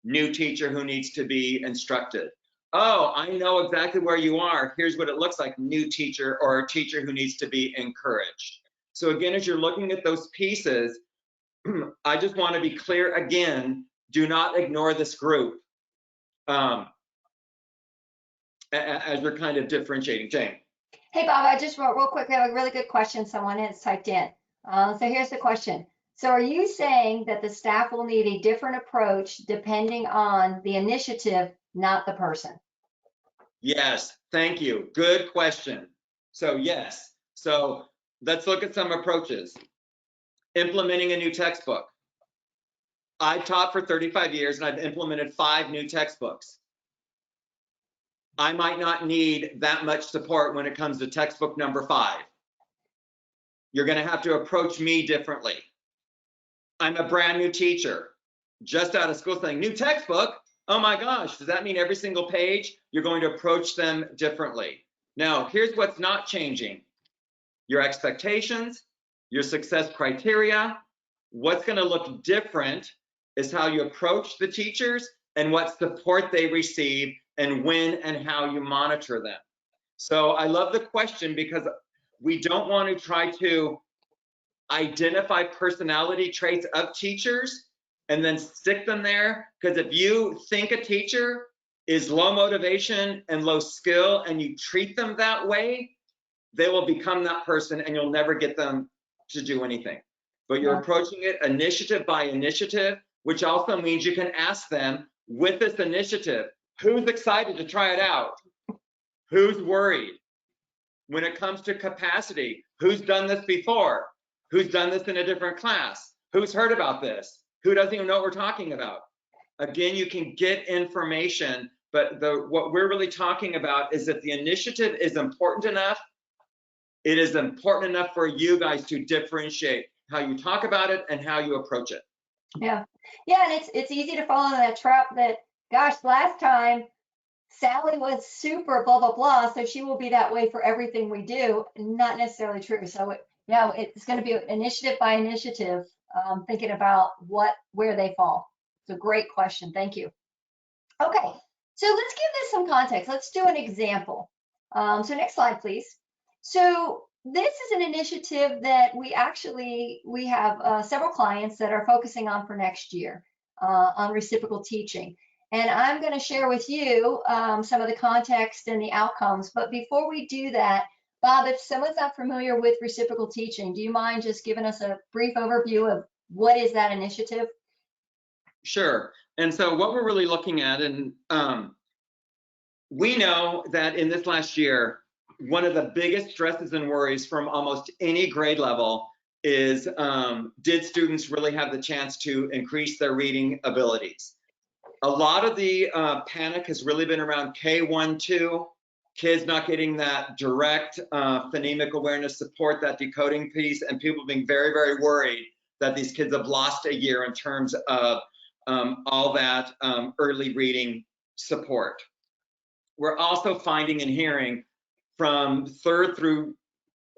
new teacher who needs to be instructed. Oh, I know exactly where you are. Here's what it looks like, new teacher or a teacher who needs to be encouraged. So again, as you're looking at those pieces, I just want to be clear again, do not ignore this group as you're kind of differentiating. Jane. Hey, Bob, I just wrote real quick. We have a really good question someone has typed in. So here's the question. So are you saying that the staff will need a different approach depending on the initiative, not the person? Yes, thank you. Good question. So yes, so let's look at some approaches. Implementing a new textbook. I've taught for 35 years and I've implemented 5 new textbooks. I might not need that much support when it comes to textbook number 5. You're going to have to approach me differently. I'm a brand new teacher, just out of school, saying, new textbook? Oh my gosh, does that mean every single page? You're going to approach them differently. Now, here's what's not changing. Your expectations, your success criteria. What's going to look different is how you approach the teachers and what support they receive and when and how you monitor them. So I love the question because we don't want to try to identify personality traits of teachers and then stick them there, because if you think a teacher is low motivation and low skill and you treat them that way, they will become that person and you'll never get them to do anything. But you're approaching it initiative by initiative, which also means you can ask them with this initiative, who's excited to try it out? Who's worried? When it comes to capacity, who's done this before? Who's done this in a different class? Who's heard about this? Who doesn't even know what we're talking about? Again, you can get information, but what we're really talking about is that the initiative is important enough. It is important enough for you guys to differentiate how you talk about it and how you approach it. Yeah, and it's easy to fall into that trap that, gosh, last time Sally was super blah blah blah, so she will be that way for everything we do. Not necessarily true. So it's going to be initiative by initiative, thinking about where they fall. It's a great question. Thank you. Okay, so let's give this some context. Let's do an example. So next slide, please. So this is an initiative that we have several clients that are focusing on for next year on reciprocal teaching. And I'm going to share with you some of the context and the outcomes. But before we do that, Bob, if someone's not familiar with reciprocal teaching, do you mind just giving us a brief overview of what is that initiative? Sure. And so what we're really looking at, and we know that in this last year, one of the biggest stresses and worries from almost any grade level is, did students really have the chance to increase their reading abilities? A lot of the panic has really been around K1-2, kids not getting that direct phonemic awareness support, that decoding piece, and people being very, very worried that these kids have lost a year in terms of all that early reading support. We're also finding and hearing from 3rd through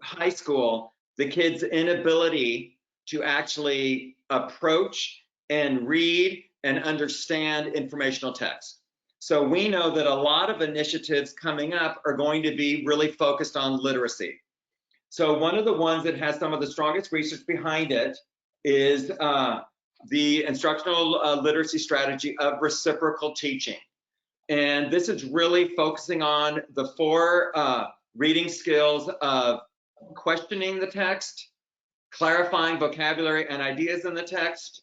high school, the kids' inability to actually approach and read and understand informational text. So we know that a lot of initiatives coming up are going to be really focused on literacy. So one of the ones that has some of the strongest research behind it is the instructional literacy strategy of reciprocal teaching. And this is really focusing on the 4 reading skills of questioning the text, clarifying vocabulary and ideas in the text,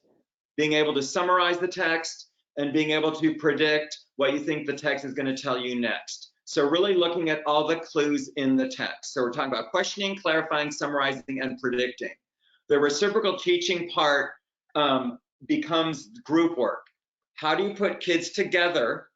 being able to summarize the text, and being able to predict what you think the text is going to tell you next. So really looking at all the clues in the text. So we're talking about questioning, clarifying, summarizing, and predicting. The reciprocal teaching part becomes group work. How do you put kids together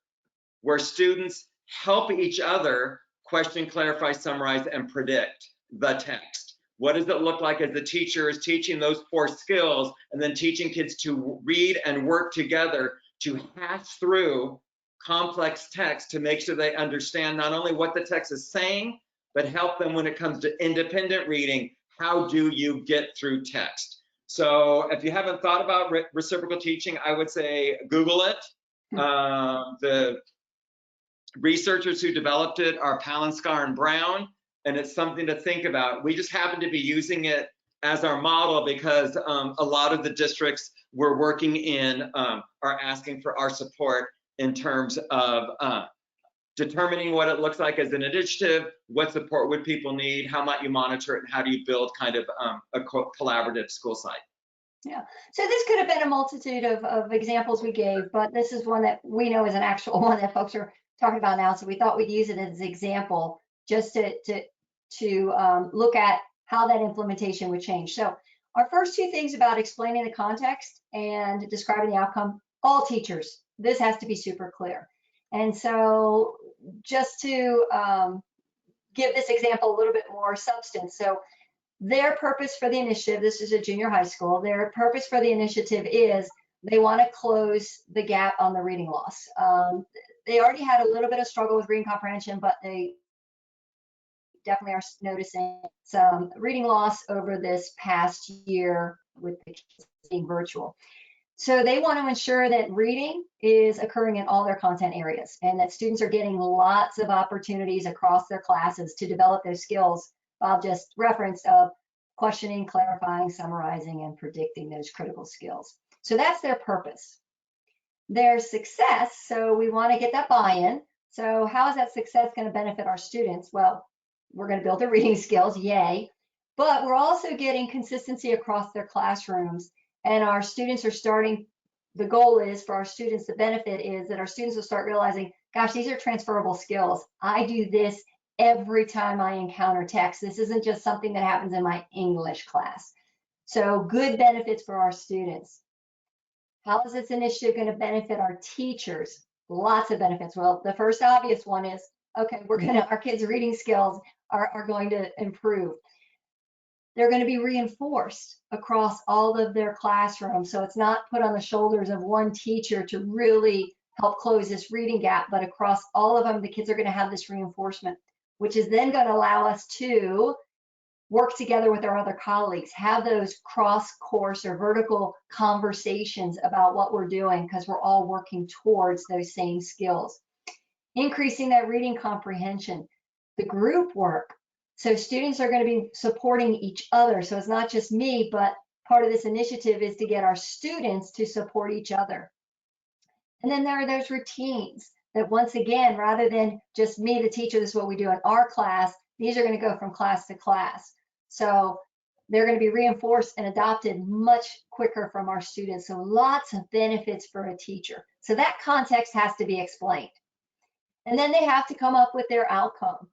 where students help each other question, clarify, summarize, and predict the text? What does it look like as the teacher is teaching those 4 skills and then teaching kids to read and work together to hash through complex text to make sure they understand not only what the text is saying, but help them when it comes to independent reading. How do you get through text? So if you haven't thought about reciprocal teaching, I would say Google it. The researchers who developed it are Palanskar and Brown, and it's something to think about. We just happen to be using it as our model, because a lot of the districts we're working in are asking for our support in terms of determining what it looks like as an initiative, what support would people need, how might you monitor it, and how do you build kind of a collaborative school site. Yeah, so this could have been a multitude of examples we gave, but this is one that we know is an actual one that folks are talking about now. So we thought we'd use it as an example just to look at how that implementation would change. So our first two things about explaining the context and describing the outcome, all teachers, this has to be super clear. And so just to give this example a little bit more substance. So their purpose for the initiative, this is a junior high school, their purpose for the initiative is they want to close the gap on the reading loss. They already had a little bit of struggle with reading comprehension, but they definitely are noticing some reading loss over this past year with the kids being virtual. So they want to ensure that reading is occurring in all their content areas and that students are getting lots of opportunities across their classes to develop those skills Bob just referenced of questioning, clarifying, summarizing, and predicting those critical skills. So that's their purpose. Their success, so we want to get that buy-in. So how is that success going to benefit our students? Well, we're going to build their reading skills, yay, but we're also getting consistency across their classrooms, and our students are starting, the goal is for our students, the benefit is that our students will start realizing, gosh, these are transferable skills. I do this every time I encounter text. This isn't just something that happens in my English class. So good benefits for our students. How is this initiative going to benefit our teachers? Lots of benefits. Well, the first obvious one is, okay, our kids' reading skills are going to improve. They're going to be reinforced across all of their classrooms. So it's not put on the shoulders of one teacher to really help close this reading gap, but across all of them, the kids are going to have this reinforcement, which is then going to allow us to work together with our other colleagues, have those cross-course or vertical conversations about what we're doing because we're all working towards those same skills. Increasing that reading comprehension, the group work. So students are going to be supporting each other. So it's not just me, but part of this initiative is to get our students to support each other. And then there are those routines that, once again, rather than just me, the teacher, this is what we do in our class, these are going to go from class to class. So they're going to be reinforced and adopted much quicker from our students. So lots of benefits for a teacher. So that context has to be explained. And then they have to come up with their outcome.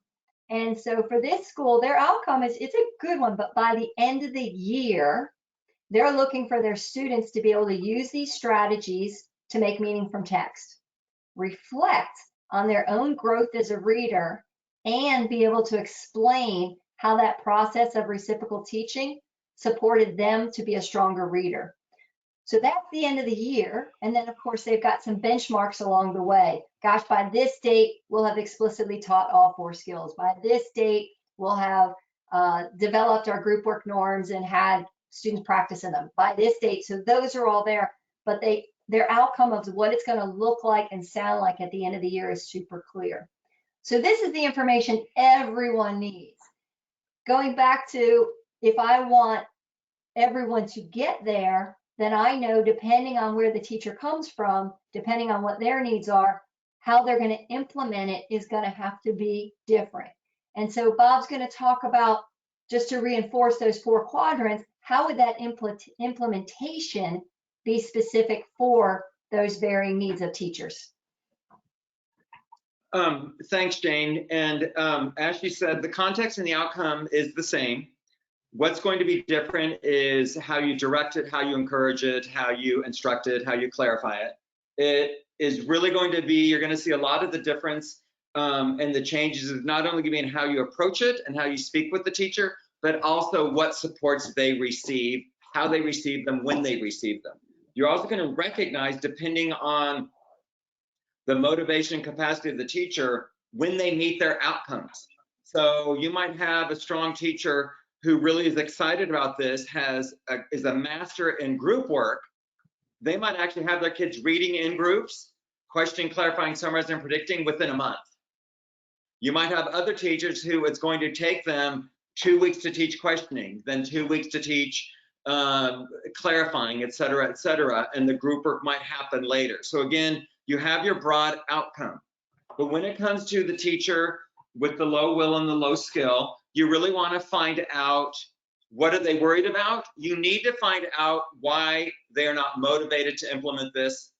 And so for this school, their outcome is, it's a good one, but by the end of the year, they're looking for their students to be able to use these strategies to make meaning from text, reflect on their own growth as a reader, and be able to explain how that process of reciprocal teaching supported them to be a stronger reader. So that's the end of the year. And then, of course, they've got some benchmarks along the way. Gosh, by this date, we'll have explicitly taught all 4 skills. By this date, we'll have developed our group work norms and had students practice in them. By this date, so those are all there, but their outcome of what it's going to look like and sound like at the end of the year is super clear. So this is the information everyone needs. Going back to, if I want everyone to get there, then I know, depending on where the teacher comes from, depending on what their needs are, how they're going to implement it is going to have to be different. And so Bob's going to talk about, just to reinforce those 4 quadrants, how would that implementation be specific for those varying needs of teachers? Thanks, Jane. And as she said, the context and the outcome is the same. What's going to be different is how you direct it, how you encourage it, how you instruct it, how you clarify it. It is really going to be, you're going to see a lot of the difference and the changes is not only going to be in how you approach it and how you speak with the teacher, but also what supports they receive, how they receive them, when they receive them. You're also going to recognize, depending on the motivation and capacity of the teacher, when they meet their outcomes. So you might have a strong teacher who really is excited about this, is a master in group work. They might actually have their kids reading in groups, questioning, clarifying, summarizing, and predicting within a month. You might have other teachers who it's going to take them 2 weeks to teach questioning, then 2 weeks to teach clarifying, et cetera, and the group work might happen later. So again, you have your broad outcome. But when it comes to the teacher with the low will and the low skill, you really want to find out, what are they worried about? You need to find out why they're not motivated to implement this.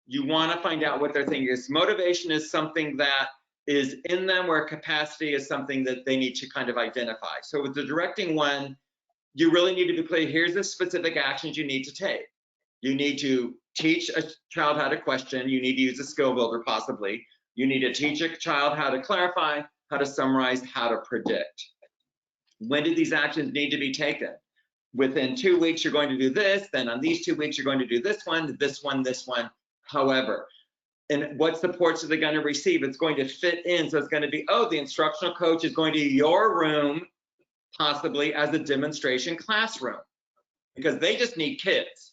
You want to find out what their thinking is. Motivation is something that is in them, where capacity is something that they need to kind of identify. So with the directing one, you really need to be clear, here's the specific actions you need to take. You need to teach a child how to question. You need to use a skill builder possibly. You need to teach a child how to clarify, how to summarize, how to predict. When do these actions need to be taken? Within 2 weeks, you're going to do this. Then on these 2 weeks, you're going to do this one, this one, this one. However, and what supports are they going to receive? It's going to fit in. So it's going to be, oh, the instructional coach is going to your room, possibly as a demonstration classroom, because they just need kids.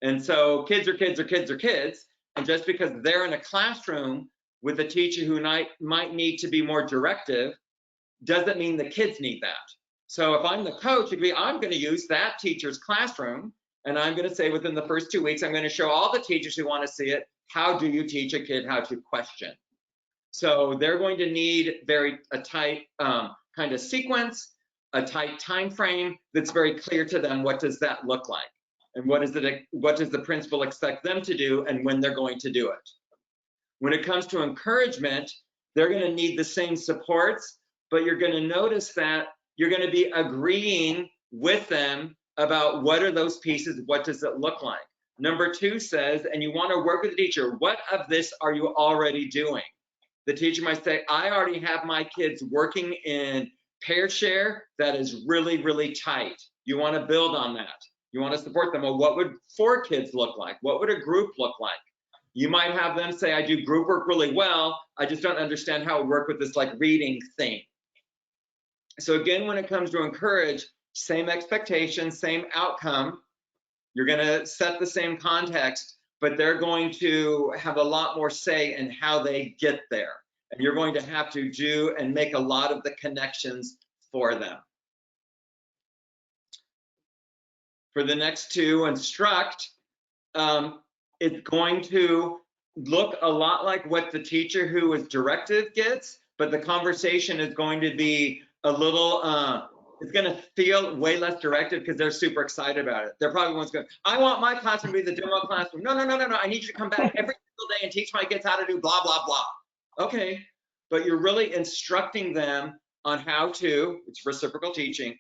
And so kids are kids are kids are kids. And just because they're in a classroom with a teacher who might need to be more directive, doesn't mean the kids need that. So if I'm the coach, I'm going to use that teacher's classroom, and I'm going to say within the first 2 weeks, I'm going to show all the teachers who want to see it, how do you teach a kid how to question? So they're going to need a tight kind of sequence, a tight time frame that's very clear to them. What does that look like? And what does the principal expect them to do, and when they're going to do it? When it comes to encouragement, they're going to need the same supports, but you're going to notice that you're going to be agreeing with them about what are those pieces, what does it look like? Number 2 says, and you want to work with the teacher, what of this are you already doing? The teacher might say, I already have my kids working in pair share that is really, really tight. You want to build on that. You want to support them. Well, what would 4 kids look like? What would a group look like? You might have them say, I do group work really well. I just don't understand how it work with this like reading thing. So again, when it comes to encourage, same expectation, same outcome. You're going to set the same context, but they're going to have a lot more say in how they get there. And you're going to have to do and make a lot of the connections for them. For the next 2, instruct, it's going to look a lot like what the teacher who is directive gets, but the conversation is going to be a little, it's going to feel way less directive because they're super excited about it. They're probably ones going, I want my classroom to be the demo classroom. No, I need you to come back every single day and teach my kids how to do blah, blah, blah. Okay, but you're really instructing them on how to, it's reciprocal teaching,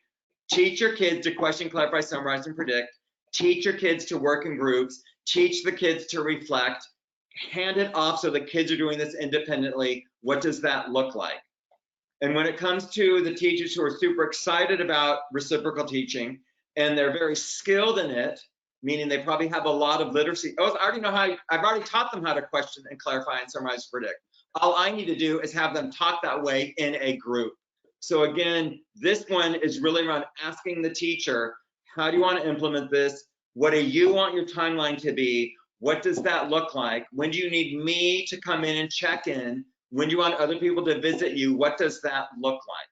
teach your kids to question, clarify, summarize, and predict, teach your kids to work in groups, teach the kids to reflect, hand it off so the kids are doing this independently. What does that look like? And when it comes to the teachers who are super excited about reciprocal teaching and they're very skilled in it, meaning they probably have a lot of literacy. Oh, I already know I've already taught them how to question and clarify and summarize and predict. All I need to do is have them talk that way in a group. So again, this one is really around asking the teacher, how do you want to implement this? What do you want your timeline to be? What does that look like? When do you need me to come in and check in? When do you want other people to visit you? What does that look like?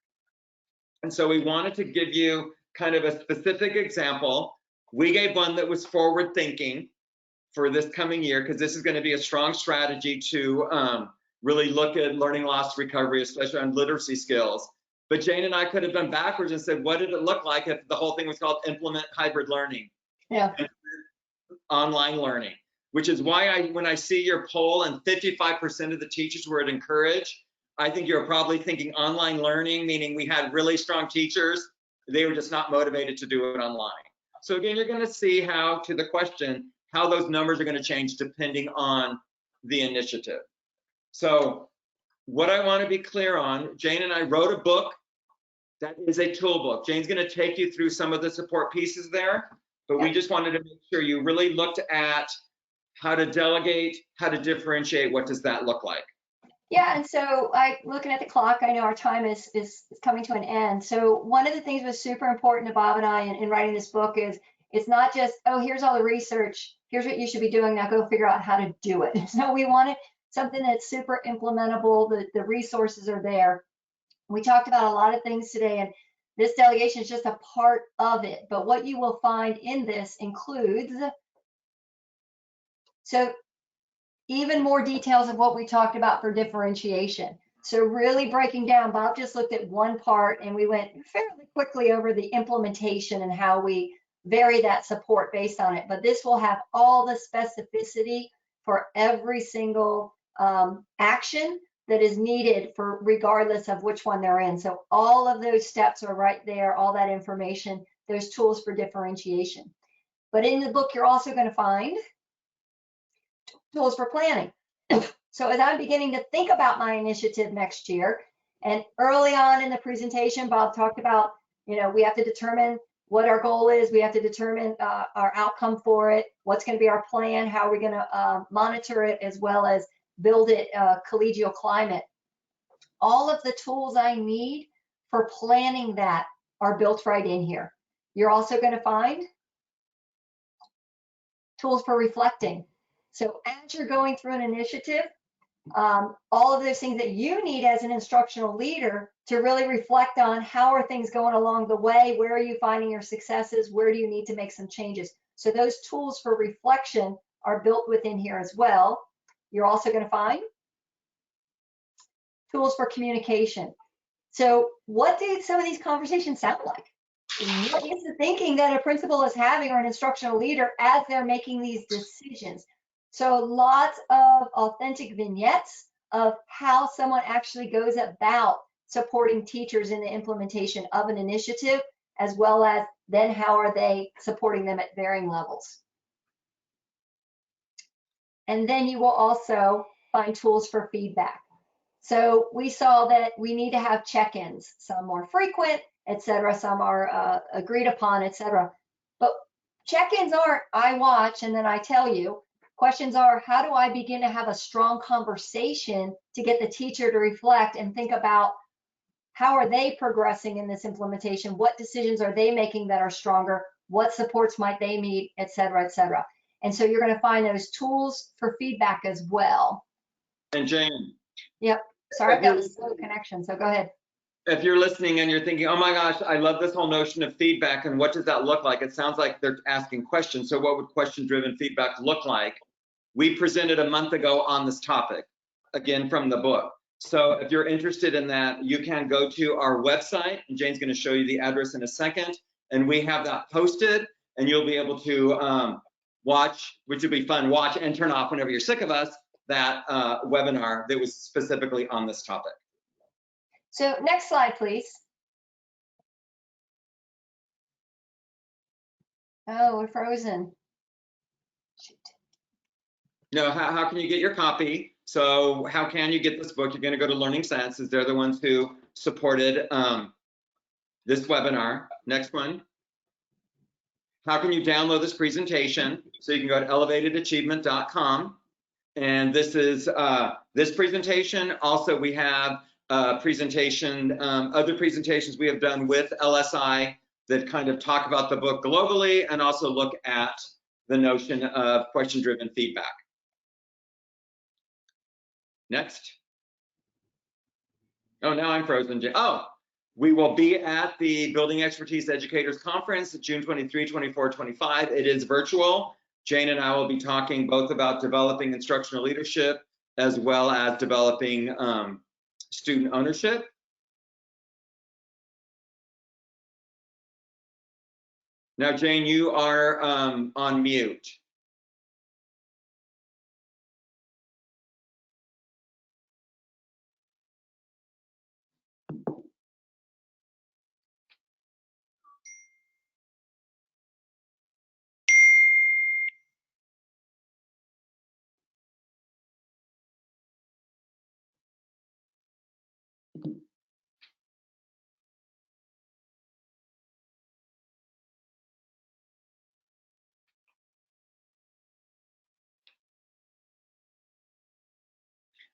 And so we wanted to give you kind of a specific example. We gave one that was forward thinking for this coming year, because this is going to be a strong strategy to really look at learning loss recovery, especially on literacy skills. But Jane and I could have done backwards and said, what did it look like if the whole thing was called implement hybrid learning? Yeah. Online learning, which is why when I see your poll and 55% of the teachers were at encourage, I think you're probably thinking online learning, meaning we had really strong teachers. They were just not motivated to do it online. So again, you're going to see how, to the question, how those numbers are going to change depending on the initiative. So what I want to be clear on, Jane and I wrote a book that is a tool book. Jane's going to take you through some of the support pieces there, but we just wanted to make sure you really looked at how to delegate, how to differentiate. What does that look like? Yeah, and so looking at the clock, I know our time is coming to an end. So one of the things that was super important to Bob and I in writing this book is it's not just, oh, here's all the research, here's what you should be doing, now go figure out how to do it. So we wanted something that's super implementable, the resources are there. We talked about a lot of things today, and This delegation is just a part of it, but what you will find in this includes, so even more details of what we talked about for differentiation. So really breaking down, Bob just looked at one part and we went fairly quickly over the implementation and how we vary that support based on it. But this will have all the specificity for every single action that is needed for regardless of which one they're in. So all of those steps are right there, all that information, those tools for differentiation. But in the book, you're also going to find tools for planning. So as I'm beginning to think about my initiative next year, and early on in the presentation, Bob talked about, we have to determine what our goal is. We have to determine our outcome for it. What's going to be our plan? How are we going to monitor it, as well as build it collegial climate. All of the tools I need for planning that are built right in here. You're also going to find tools for reflecting. So as you're going through an initiative, all of those things that you need as an instructional leader to really reflect on, how are things going along the way? Where are you finding your successes? Where do you need to make some changes? So those tools for reflection are built within here as well. You're also going to find tools for communication. So what do some of these conversations sound like? What is the thinking that a principal is having, or an instructional leader, as they're making these decisions? So lots of authentic vignettes of how someone actually goes about supporting teachers in the implementation of an initiative, as well as then how are they supporting them at varying levels. And then you will also find tools for feedback. So we saw that we need to have check-ins, some more frequent, etc., some are agreed upon, etc. But check-ins aren't I watch and then I tell you. Questions are, how do I begin to have a strong conversation to get the teacher to reflect and think about how are they progressing in this implementation? What decisions are they making that are stronger? What supports might they need, etc., etc. And so you're going to find those tools for feedback as well. And Jane. Yep. Sorry, I've got a slow connection, so go ahead. If you're listening and you're thinking, oh my gosh, I love this whole notion of feedback, and what does that look like? It sounds like they're asking questions. So what would question-driven feedback look like? We presented a month ago on this topic, again, from the book. So if you're interested in that, you can go to our website, and Jane's going to show you the address in a second, and we have that posted, and you'll be able to watch, which would be fun, watch and turn off whenever you're sick of us, that webinar that was specifically on this topic. So next slide, please. Oh, we're frozen. Shoot. No, how can you get your copy? So how can you get this book? You're going to go to Learning Senses. They're the ones who supported this webinar. Next one. How can you download this presentation? So you can go to elevatedachievement.com. And this is this presentation. Also, we have presentation, other presentations we have done with LSI that kind of talk about the book globally and also look at the notion of question-driven feedback. Next. Oh, now I'm frozen. Oh, we will be at the Building Expertise Educators Conference, June 23, 24, 25. It is virtual. Jane and I will be talking both about developing instructional leadership as well as developing student ownership. Now, Jane, you are on mute.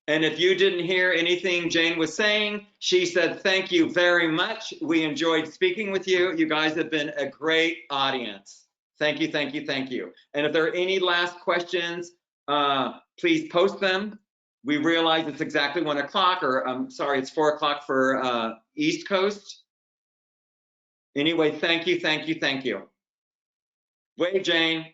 And if you didn't hear anything Jane was saying, she said, thank you very much. We enjoyed speaking with you. You guys have been a great audience. Thank you, thank you, thank you. And if there are any last questions, please post them. We realize it's exactly 1 o'clock, or I'm sorry, it's 4 o'clock for East Coast. Anyway, thank you, thank you, thank you. Wave, Jane.